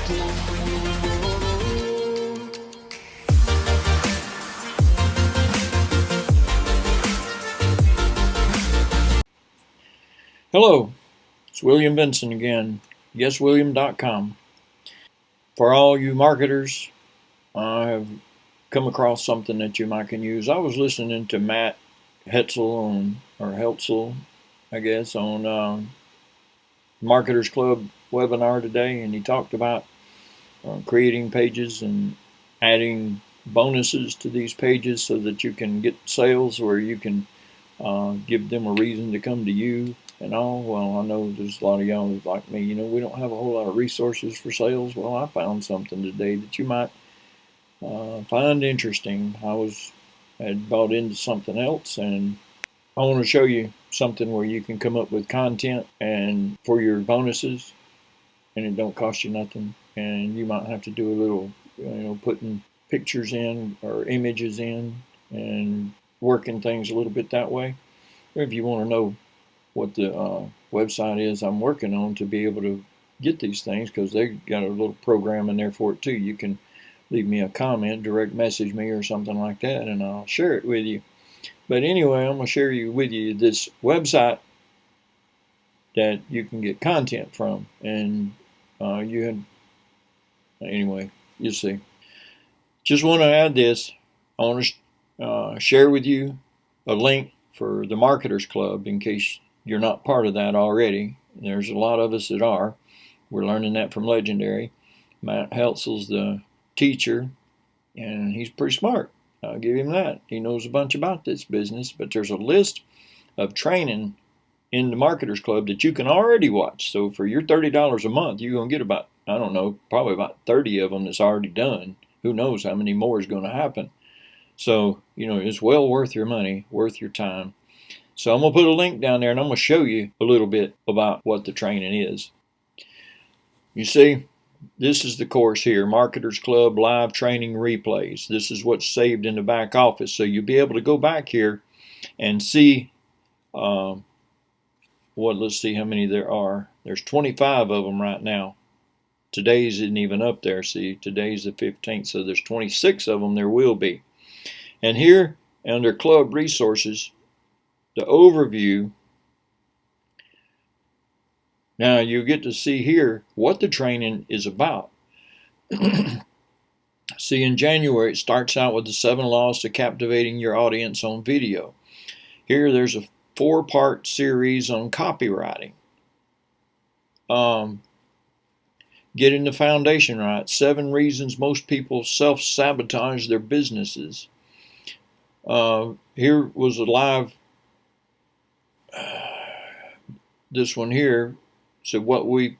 Hello, it's William Vinson again, YesWilliam.com. For all you marketers, I have come across something that you might can use. I was listening to Matt Heltzel, I guess, on Marketers Club webinar today, and he talked about creating pages and adding bonuses to these pages so that you can get sales, where you can give them a reason to come to you and all. Well, I know there's a lot of y'all like me, we don't have a whole lot of resources for sales. Well, I found something today that you might find interesting. had bought into something else, and I want to show you something where you can come up with content and for your bonuses, and it don't cost you nothing. And you might have to do a little, putting pictures in or images in and working things a little bit that way. Or if you want to know what the website is I'm working on to be able to get these things, because they got a little program in there for it too. You can leave me a comment, direct message me or something like that, and I'll share it with you. But anyway, I'm going to share with you this website that you can get content from, and anyway, you'll see. Just want to add this. I want to share with you a link for the Marketers Club in case you're not part of that already. There's a lot of us that are. We're learning that from Legendary. Matt Heltzel's the teacher, and he's pretty smart. I'll give him that. He knows a bunch about this business, but there's a list of training in the Marketers Club that you can already watch. So for your $30 a month, you're going to get about, probably about 30 of them that's already done. Who knows how many more is going to happen. So, it's well worth your money, worth your time. So I'm going to put a link down there, and I'm going to show you a little bit about what the training is. You see, this is the course here, Marketers Club Live Training Replays. This is what's saved in the back office. So you'll be able to go back here and see, let's see how many there are. There's 25 of them right now. Today's isn't even up there. See, today's the 15th, so there's 26 of them there will be. And here, under Club Resources, the overview, now you get to see here what the training is about. See, in January, it starts out with the 7 laws to captivating your audience on video. Here, there's a 4-part series on copywriting. Getting the foundation right. 7 reasons most people self-sabotage their businesses. Here was a live, this one here. So what we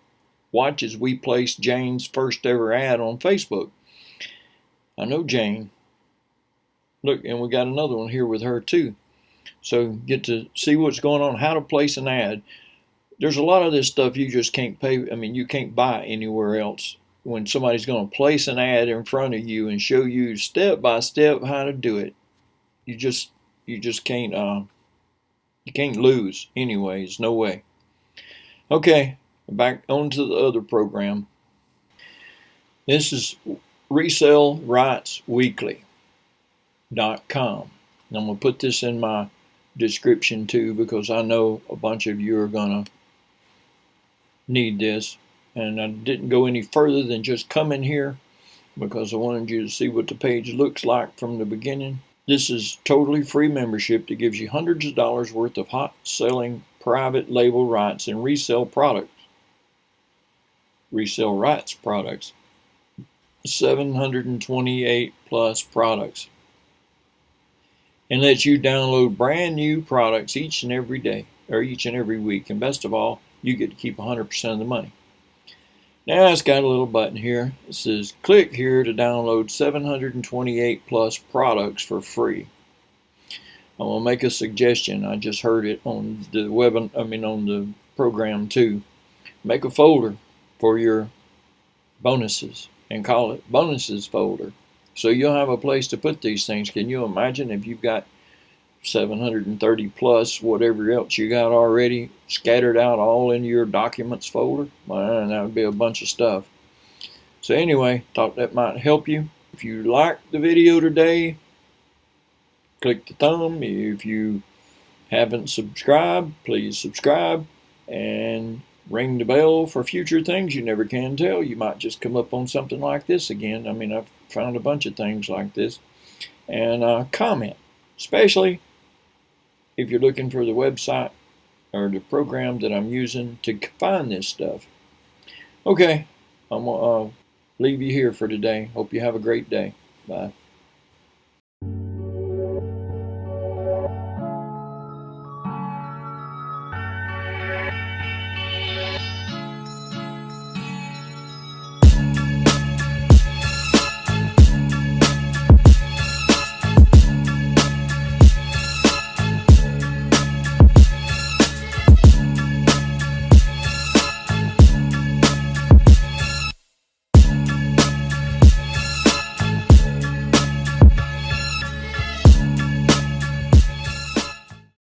watch is we placed Jane's first ever ad on Facebook. I know Jane. Look, and we got another one here with her too. So get to see what's going on, how to place an ad. There's a lot of this stuff you just can't pay. You can't buy anywhere else. When somebody's going to place an ad in front of you and show you step by step how to do it, you just can't. You can't lose. Anyways, no way. Okay, back onto the other program. This is resellrightsweekly.com. I'm going to put this in my description too, because I know a bunch of you are going to need this. And I didn't go any further than just come in here because I wanted you to see what the page looks like from the beginning. This is totally free membership that gives you hundreds of dollars worth of hot selling private label rights and resell products. Resell rights products. 728 plus products. And lets you download brand new products each and every day, or each and every week. And best of all, you get to keep 100% of the money. Now it's got a little button here. It says click here to download 728 plus products for free. I'm gonna make a suggestion. I just heard it on the on the program too. Make a folder for your bonuses and call it bonuses folder. So you'll have a place to put these things. Can you imagine if you've got 730 plus whatever else you got already scattered out all in your documents folder? Man, that would be a bunch of stuff. So anyway, thought that might help you. If you liked the video today, click the thumb. If you haven't subscribed, please subscribe and ring the bell for future things. You never can tell. You might just come up on something like this again. I mean, I've found a bunch of things like this. And comment, especially if you're looking for the website or the program that I'm using to find this stuff. Okay, I'm going to leave you here for today. Hope you have a great day. Bye.